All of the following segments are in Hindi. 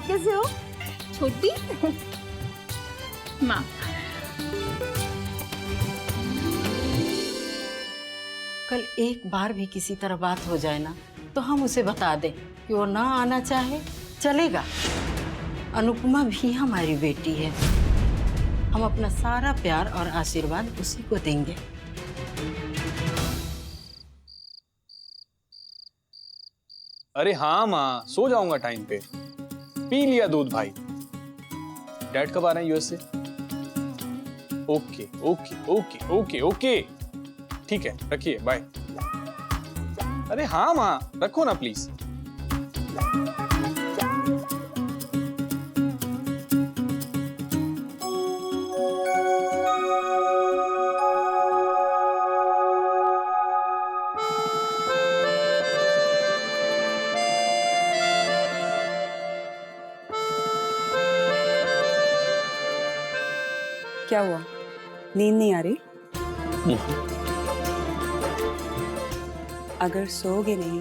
कैसे हो छोटी माँ? कल एक बार भी किसी तरह बात हो जाए ना तो हम उसे बता दें कि वो ना आना चाहे, चलेगा। अनुपमा भी हमारी बेटी है। हम अपना सारा प्यार और आशीर्वाद उसी को देंगे। अरे हाँ माँ, सो जाऊंगा टाइम पे। पी लिया दूध भाई। डैड कब आ रहे हैं यूएस से? Okay okay okay okay okay, ठीक है, रखिए, बाय। अरे हाँ माँ, रखो ना प्लीज। क्या हुआ, नींद नहीं आ रही? अगर सोओगे नहीं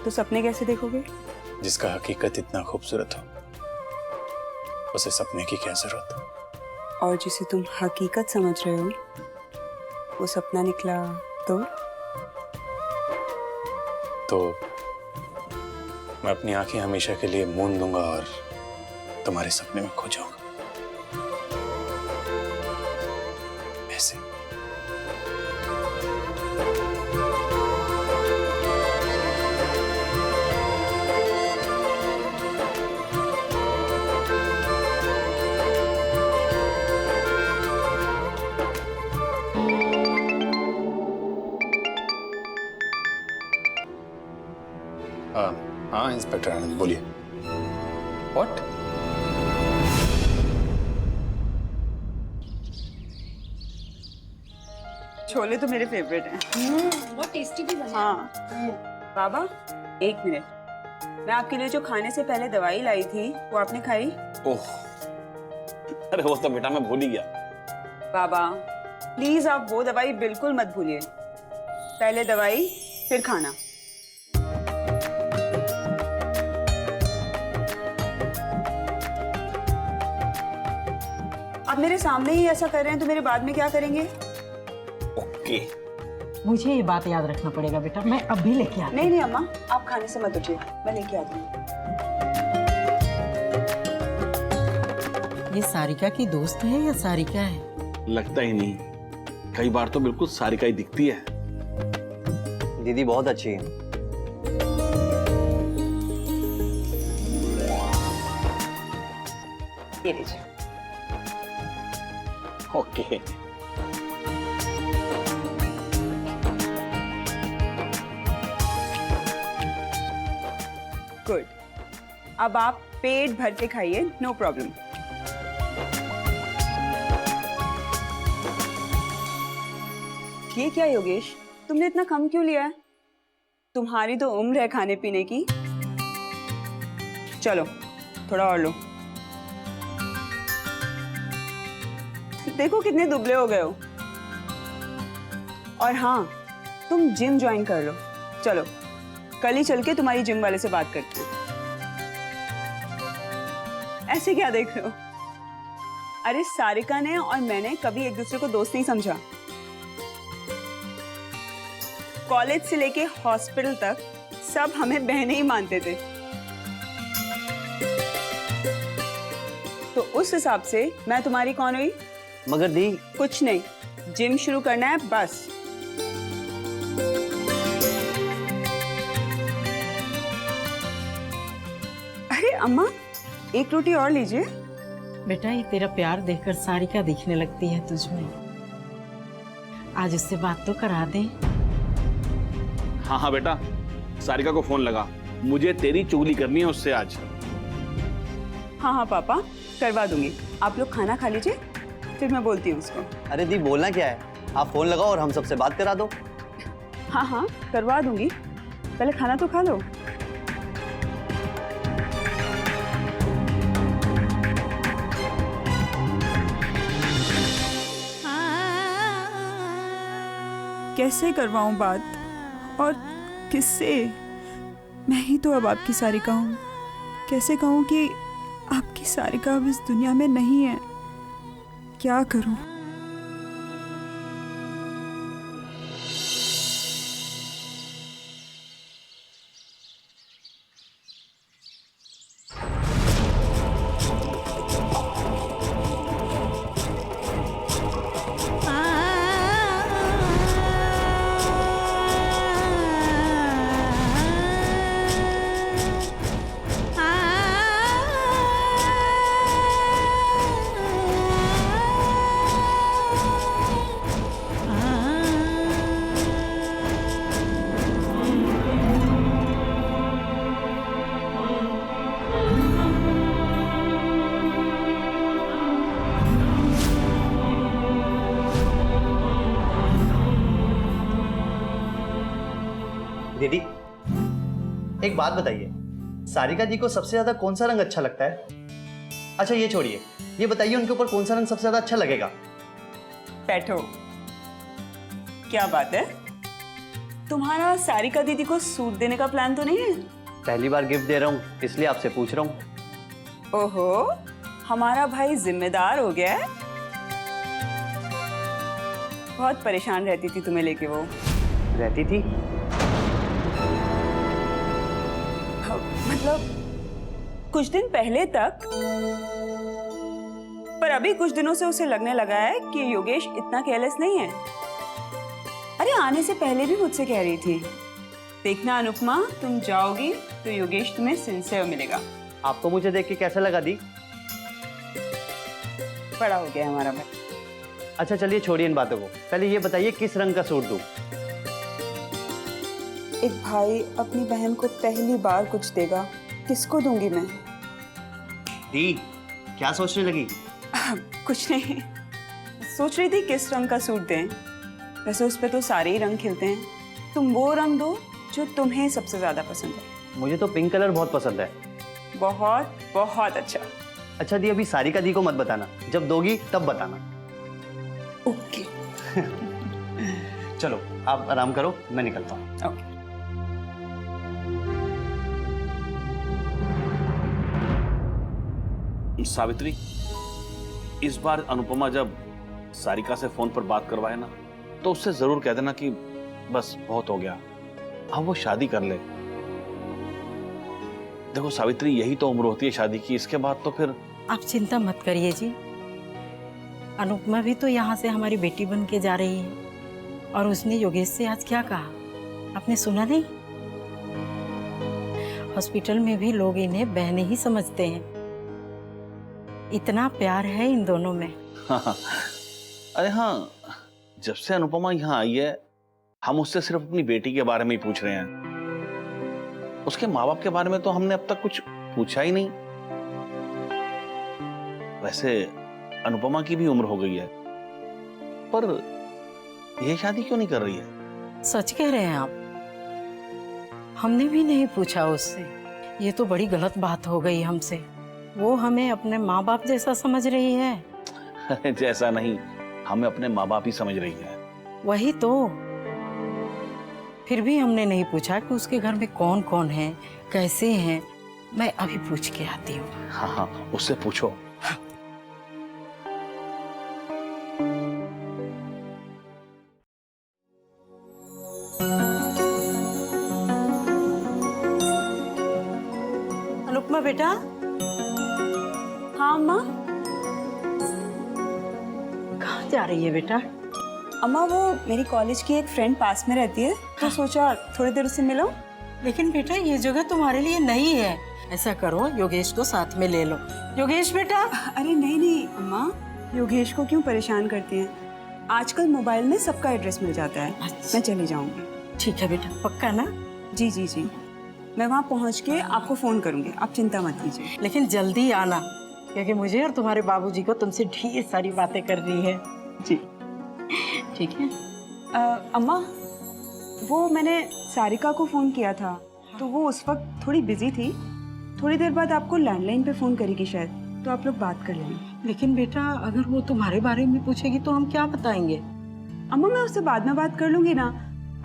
तो सपने कैसे देखोगे? जिसका हकीकत इतना खूबसूरत हो उसे सपने की क्या जरूरत? और जिसे तुम हकीकत समझ रहे हो वो सपना निकला तो मैं अपनी आंखें हमेशा के लिए मूंद दूंगा और तुम्हारे सपने में खो जाऊंगा। ऐसे। हाँ इंस्पेक्टर आनंद, बोलिए। व्हाट? छोले तो मेरे फेवरेट हैं। बहुत टेस्टी भी बना। हाँ बाबा, एक मिनट, मैं आपके लिए जो खाने से पहले दवाई लाई थी वो आपने खाई? ओह, अरे वो तो बेटा मैं भूल ही गया। बाबा प्लीज आप वो दवाई बिल्कुल मत भूलिए। पहले दवाई फिर खाना। आप मेरे सामने ही ऐसा कर रहे हैं तो मेरे बाद में क्या करेंगे? ओके। मुझे ये बात याद रखना पड़ेगा बेटा, मैं अभी लेके आती हूँ। नहीं नहीं अम्मा, आप खाने से मत उठिए, मैं लेके आती हूँ। ये सारिका की दोस्त है या सारिका है? लगता ही नहीं, कई बार तो बिल्कुल सारिका ही दिखती है। दीदी बहुत अच्छी है। ये लीजिए। ओके। गुड, अब आप पेट भर के खाइए, नो प्रॉब्लम। ये क्या योगेश, तुमने इतना कम क्यों लिया है? तुम्हारी तो उम्र है खाने पीने की। चलो थोड़ा और लो। देखो कितने दुबले हो गए हो। और हाँ, तुम जिम ज्वाइन कर लो। चलो कल ही चल के तुम्हारी जिम वाले से बात करती हूँ। ऐसे क्या देख रहे हो? अरे सारिका ने और मैंने कभी एक दूसरे को दोस्त नहीं समझा। कॉलेज से लेके हॉस्पिटल तक सब हमें बहनें ही मानते थे। तो उस हिसाब से मैं तुम्हारी कौन हुई? मगर दी, कुछ नहीं, जिम शुरू करना है बस। अरे अम्मा, एक रोटी और लीजिए। बेटा ये तेरा प्यार देखकर सारिका दिखने लगती है तुझमें। आज उससे बात तो करा दे। हाँ हाँ बेटा, सारिका को फोन लगा, मुझे तेरी चुगली करनी है उससे आज। हाँ हाँ पापा, करवा दूंगी। आप लोग खाना खा लीजिए, फिर मैं बोलती हूँ उसको। अरे दी बोलना क्या है, आप फोन लगाओ और हम सबसे बात करा दो। हाँ हाँ करवा दूंगी, पहले खाना तो खा लो। कैसे करवाऊं बात और किससे? मैं ही तो अब आपकी सारिका हूँ। कैसे कहूँ कि आपकी सारिका अब इस दुनिया में नहीं है। क्या करूं? दीदी, एक बात बताइए, सारिका जी को सबसे ज्यादा कौन सा रंग अच्छा लगता है? अच्छा ये छोड़िए, ये बताइए उनके ऊपर कौन सा रंग सबसे ज्यादा अच्छा लगेगा? बैठो। क्या बात है, तुम्हारा सारिका दीदी को सूट देने का प्लान तो नहीं है? पहली बार गिफ्ट दे रहा हूँ, इसलिए आपसे पूछ रहा हूँ। ओहो, हमारा भाई जिम्मेदार हो गया है। बहुत परेशान रहती थी तुम्हें लेके वो। रहती थी? मतलब कुछ दिन पहले तक, पर अभी कुछ दिनों से उसे लगने लगा है कि योगेश इतना केयरलेस नहीं है। अरे आने से पहले भी मुझसे कह रही थी, देखना अनुपमा, तुम जाओगी तो योगेश तुम्हें सिंसियर मिलेगा। आपको मुझे देख के कैसा लगा दी? बड़ा हो गया हमारा भाई। अच्छा चलिए छोड़िए इन बातों को, पहले ये बताइए किस रंग का सूट दूं? एक भाई अपनी बहन को पहली बार कुछ देगा, किसको दूंगी मैं? दी, क्या सोचने लगी? कुछ नहीं, सोच रही थी किस रंग का सूट दें। वैसे उस पे तो सारे ही रंग खिलते हैं, तुम वो रंग दो जो तुम्हें सबसे ज्यादा पसंद है। मुझे तो पिंक कलर बहुत पसंद है। बहुत बहुत अच्छा। अच्छा दी, अभी सारिका दी को मत बताना, जब दोगी तब बताना। ओके। चलो आप आराम करो, मैं निकलता हूँ। ओके। सावित्री, इस बार अनुपमा जब सारिका से फोन पर बात करवाए ना, तो उससे जरूर कह देना कि बस बहुत हो गया, अब वो शादी कर ले। देखो सावित्री, यही तो उम्र होती है शादी की, इसके बाद तो फिर। आप चिंता मत करिए जी, अनुपमा भी तो यहाँ से हमारी बेटी बन के जा रही है। और उसने योगेश से आज क्या कहा, आपने सुना नहीं? हॉस्पिटल में भी लोग इन्हें बहनें ही समझते हैं, इतना प्यार है इन दोनों में। हाँ, अरे हाँ, जब से अनुपमा यहाँ आई है, हम उससे सिर्फ अपनी बेटी के बारे में ही पूछ रहे हैं। उसके माँ बाप के बारे में तो हमने अब तक कुछ पूछा ही नहीं। वैसे अनुपमा की भी उम्र हो गई है, पर यह शादी क्यों नहीं कर रही है? सच कह रहे हैं आप, हमने भी नहीं पूछा उससे। ये तो बड़ी गलत बात हो गई हमसे। वो हमें अपने माँ बाप जैसा समझ रही है। जैसा नहीं, हमें अपने माँ बाप ही समझ रही है। वही तो, फिर भी हमने नहीं पूछा कि उसके घर में कौन कौन है, कैसे हैं। मैं अभी पूछ के आती हूँ। हाँ हाँ, उससे पूछो। अनुपमा बेटा। हाँ अम्मा। कहाँ जा रही है बेटा? अम्मा, वो मेरी कॉलेज की एक फ्रेंड पास में रहती है, तो सोचा थोड़ी देर उससे मिलो। लेकिन बेटा ये जगह तुम्हारे लिए नहीं है। ऐसा करो, योगेश को साथ में ले लो। योगेश बेटा। अरे नहीं नहीं अम्मा, योगेश को क्यों परेशान करती हैं? आजकल मोबाइल में सबका एड्रेस मिल जाता है। अच्छा। मैं चली जाऊंगी। ठीक है बेटा, पक्का ना? जी जी जी, मैं वहाँ पहुँच के आपको फोन करूंगी, आप चिंता मत कीजिए। लेकिन जल्दी आना, क्योंकि मुझे और तुम्हारे बाबूजी को तुमसे ढेर सारी बातें करनी है। जी ठीक है। अम्मा, वो मैंने सारिका को फोन किया था, तो वो उस वक्त थोड़ी बिजी थी। थोड़ी देर बाद आपको लैंडलाइन पे फोन करेगी शायद, तो आप लोग बात कर लेना। लेकिन बेटा अगर वो तुम्हारे बारे में पूछेगी तो हम क्या बताएंगे? अम्मा, मैं उससे बाद में बात कर लूंगी ना,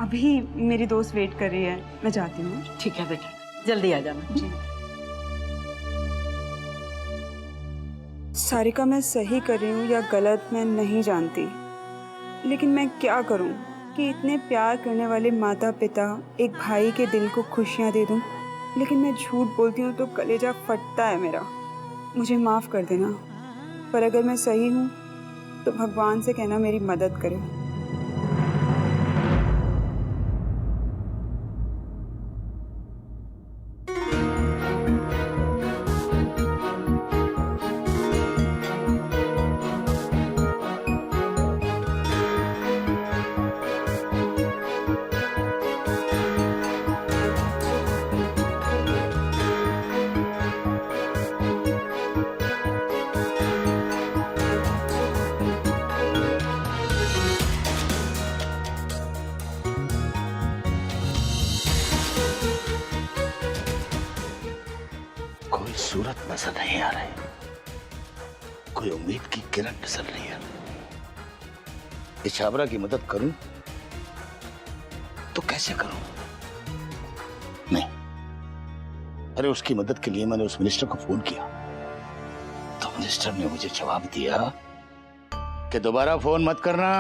अभी मेरी दोस्त वेट कर रही है, मैं जाती हूँ। ठीक है बेटा, जल्दी आ जाना। जी। सारिका, मैं सही कर रही हूँ या गलत मैं नहीं जानती, लेकिन मैं क्या करूँ कि इतने प्यार करने वाले माता पिता एक भाई के दिल को खुशियाँ दे दूँ, लेकिन मैं झूठ बोलती हूँ तो कलेजा फटता है मेरा। मुझे माफ़ कर देना, पर अगर मैं सही हूँ तो भगवान से कहना मेरी मदद करे। कोई सूरत नजर नहीं आ रही, कोई उम्मीद की किरण नजर नहीं आ रही। इस छाबरा की मदद करूं तो कैसे करूं? नहीं, अरे उसकी मदद के लिए मैंने उस मिनिस्टर को फोन किया तो मिनिस्टर ने मुझे जवाब दिया कि दोबारा फोन मत करना,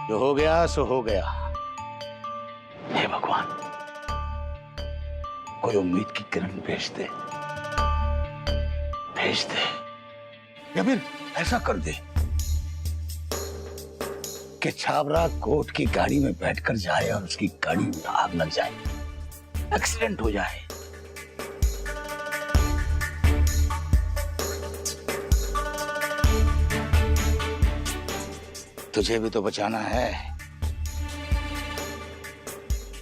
जो हो गया सो हो गया। हे भगवान, कोई उम्मीद की किरण भेज दे, भेज दे, या फिर ऐसा कर दे कि छाबरा कोर्ट की गाड़ी में बैठकर जाए और उसकी गाड़ी में आग लग जाए, एक्सीडेंट हो जाए। तुझे भी तो बचाना है।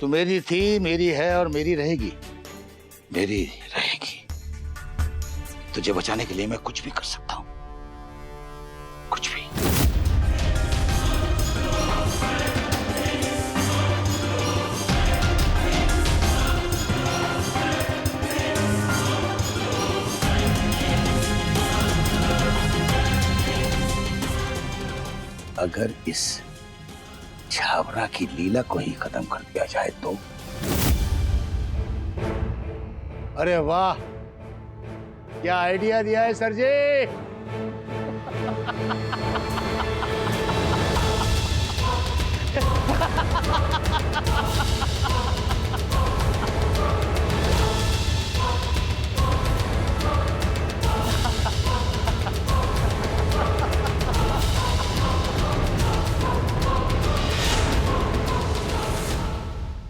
तू मेरी थी, मेरी है और मेरी रहेगी, मेरी रहेगी। तुझे बचाने के लिए मैं कुछ भी कर सकता हूं, कुछ भी। अगर इस छाबरा की लीला को ही खत्म कर दिया जाए तो। अरे वाह, क्या आइडिया दिया है सर जी।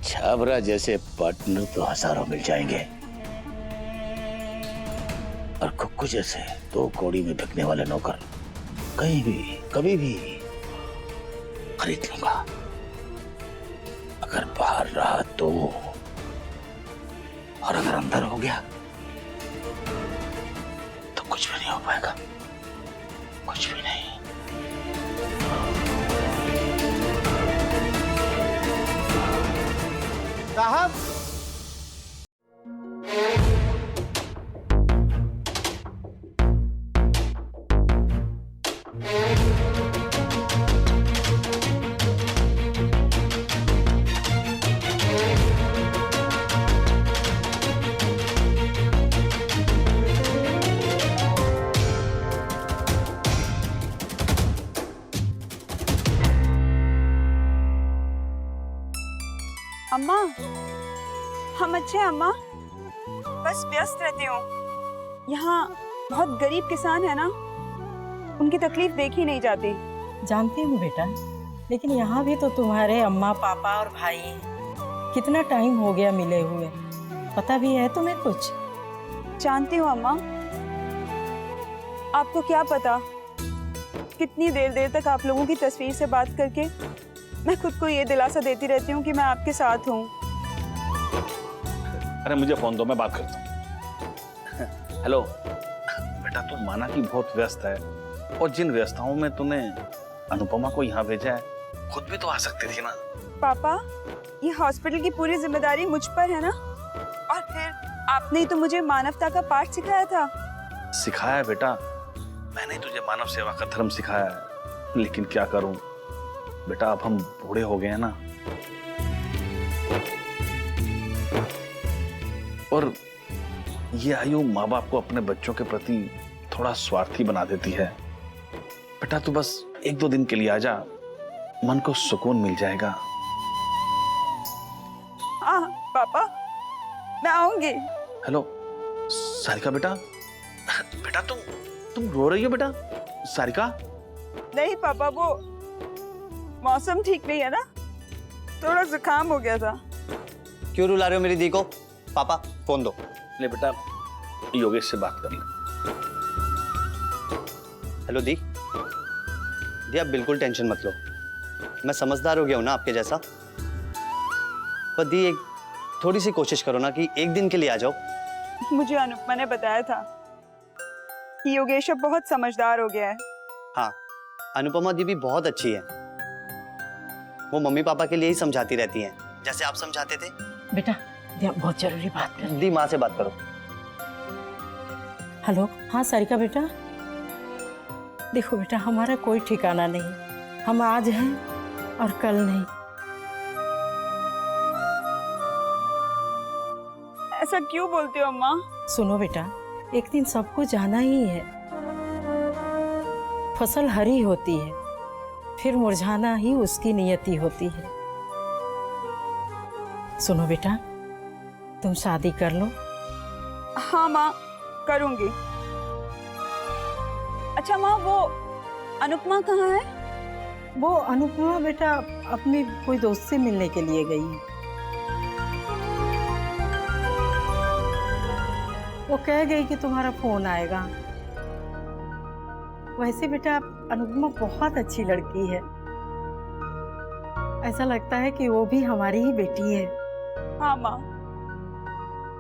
छाबरा जैसे पार्टनर तो हजारों मिल जाएंगे, और कुक्कू जैसे 2 कौड़ी में बिकने वाले नौकर कहीं भी कभी भी खरीद लूंगा। अगर बाहर रहा तो, और अगर अंदर हो गया तो कुछ भी नहीं हो पाएगा, कुछ भी नहीं। साहब, अम्मा, हम अच्छे हैं अम्मा, बस व्यस्त रहती हूँ। यहाँ बहुत गरीब किसान है ना, उनकी तकलीफ देखी नहीं जाती। जानती हूँ बेटा, लेकिन यहाँ भी तो तुम्हारे अम्मा पापा और भाई हैं। कितना टाइम हो गया मिले हुए, पता भी है तुम्हें कुछ? जानती हूँ अम्मा, आपको क्या पता कितनी देर देर तक आप लोगों की तस्वीर से बात करके मैं खुद को ये दिलासा देती रहती हूँ कि मैं आपके साथ हूँ। अरे मुझे फोन दो, मैं बात करता हूँ। हेलो बेटा, तुम माना कि बहुत व्यस्त है, और जिन व्यस्तताओं में तूने अनुपमा को यहाँ भेजा है, खुद भी तो आ सकती थी ना। पापा, ये हॉस्पिटल की पूरी जिम्मेदारी मुझ पर है ना, और फिर आपने ही तो मुझे मानवता का पाठ सिखाया था। सिखाया बेटा, मैंने तुझे मानव सेवा का धर्म सिखाया है, लेकिन क्या करूं बेटा, अब हम बूढ़े हो गए हैं ना, और ये आयु माँ बाप को अपने बच्चों के प्रति थोड़ा स्वार्थी बना देती है। बेटा तू बस 1-2 दिन के लिए आ जा, मन को सुकून मिल जाएगा। हाँ पापा, मैं आऊंगी। हेलो सारिका बेटा, बेटा तुम रो रही हो बेटा? सारिका नहीं पापा, वो मौसम ठीक नहीं है ना, थोड़ा जुकाम हो गया था। क्यों रुला रहे हो मेरी दी को? पापा फोन दो। ले बेटा, योगेश से बात कर ले। हेलो दी। दी आप बिल्कुल टेंशन मत लो, मैं समझदार हो गया हूं ना आपके जैसा। पर दी एक थोड़ी सी कोशिश करो ना कि एक दिन के लिए आ जाओ। मुझे अनुपमा ने बताया था कि योगेश अब बहुत समझदार हो गया है। हाँ, अनुपमा दी भी बहुत अच्छी है। वो मम्मी पापा के लिए ही समझाती रहती हैं, जैसे आप समझाते थे। बेटा बहुत जरूरी बात कर। दी माँ से बात करो। हेलो, हाँ सारिका बेटा, देखो बेटा हमारा कोई ठिकाना नहीं, हम आज हैं और कल नहीं। ऐसा क्यों बोलते हो अम्मा? सुनो बेटा, एक दिन सबको जाना ही है। फसल हरी होती है, फिर मुरझाना ही उसकी नियति होती है। सुनो बेटा, तुम शादी कर लो। हाँ माँ, करूंगी। अच्छा माँ, वो अनुपमा कहाँ है? वो अनुपमा बेटा अपनी कोई दोस्त से मिलने के लिए गई है। वो कह गई कि तुम्हारा फोन आएगा। वैसे बेटा अनुपमा बहुत अच्छी लड़की है, ऐसा लगता है कि वो भी हमारी ही बेटी है। हाँ माँ,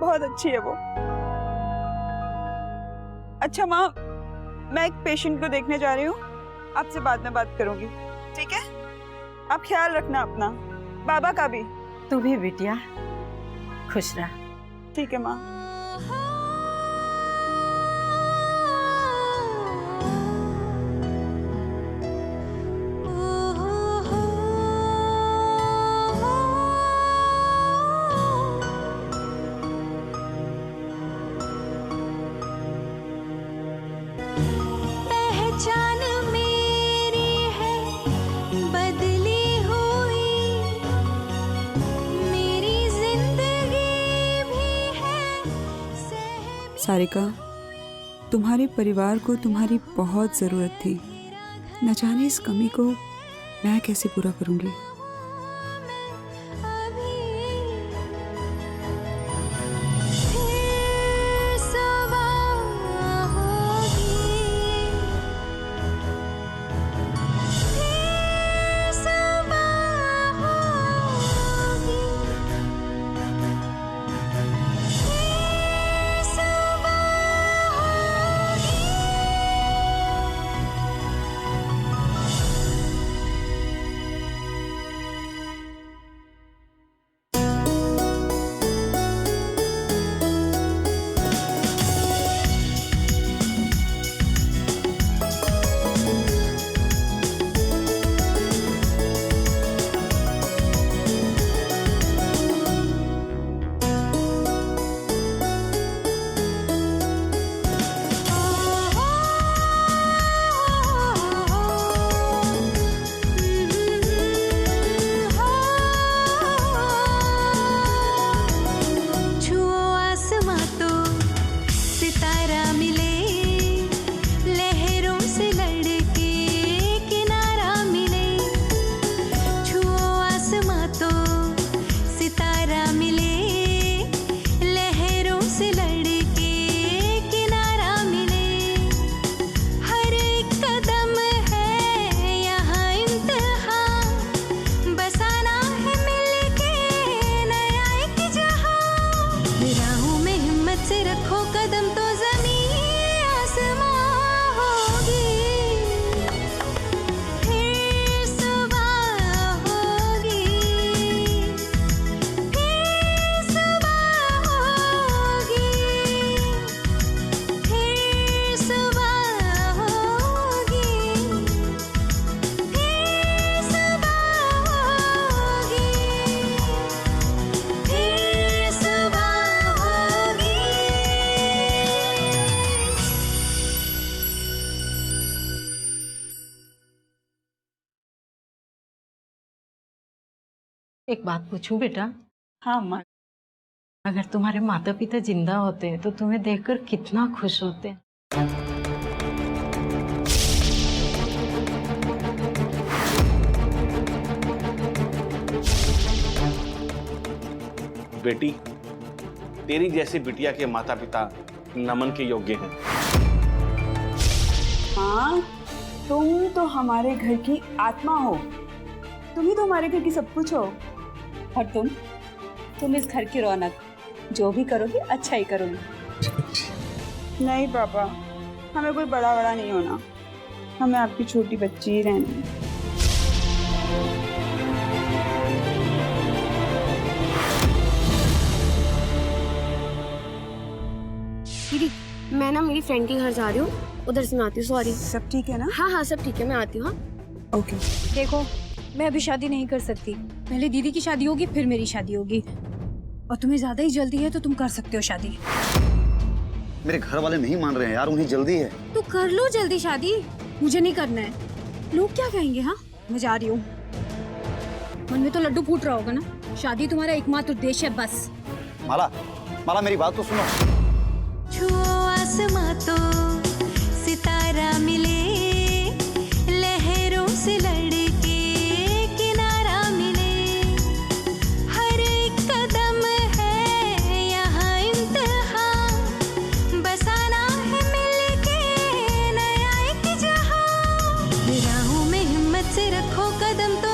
बहुत अच्छी है वो। अच्छा माँ, मैं एक पेशेंट को देखने जा रही हूँ, आपसे बाद में बात करूंगी, ठीक है? आप ख्याल रखना अपना, बाबा का भी। तू भी बिटिया खुश रह। ठीक है माँ। पहचान मेरी है बदली हुई, मेरी जिंदगी भी है। सारिका, तुम्हारे परिवार को तुम्हारी बहुत ज़रूरत थी। न जाने इस कमी को मैं कैसे पूरा करूँगी। एक बात पूछूं बेटा, हाँ अम्मा। अगर तुम्हारे माता पिता जिंदा होते तो तुम्हें देखकर कितना खुश होते। बेटी, तेरी जैसी बिटिया के माता पिता नमन के योग्य हैं। हाँ, तुम तो हमारे घर की आत्मा हो, तुम ही तो हमारे घर की सब कुछ हो। और तुम इस घर की रौनक, जो भी करोगी अच्छा ही करोगी। नहीं पापा, हमें कोई बड़ा बड़ा नहीं होना, हमें आपकी छोटी बच्ची ही रहनी। दीदी, मैं ना मेरी फ्रेंड के घर जा रही हूँ, उधर से मैं आती हूँ। सॉरी। सब ठीक है ना? हाँ हाँ सब ठीक है, मैं आती हूँ। हाँ ओके। देखो, मैं अभी शादी नहीं कर सकती, पहले दीदी की शादी होगी फिर मेरी शादी होगी, और तुम्हें ज्यादा ही जल्दी है तो तुम कर सकते हो शादी। मेरे घर वाले नहीं मान रहे हैं यार, उन्हें जल्दी है। तो कर लो जल्दी शादी, मुझे नहीं करना है। लोग क्या कहेंगे? हाँ, मैं जा रही हूँ। मन में तो लड्डू फूट रहा होगा ना, शादी तुम्हारा एकमात्र उद्देश्य है बस। माला, माला मेरी बात तो सुनो। छुओ आसमां तो सितारा मिले, लहरों से लड़के किनारा मिले, हर एक कदम है यहाँ इम्तिहान, बसाना है मिलके नया एक जहां, राहों में हिम्मत से रखो कदम तो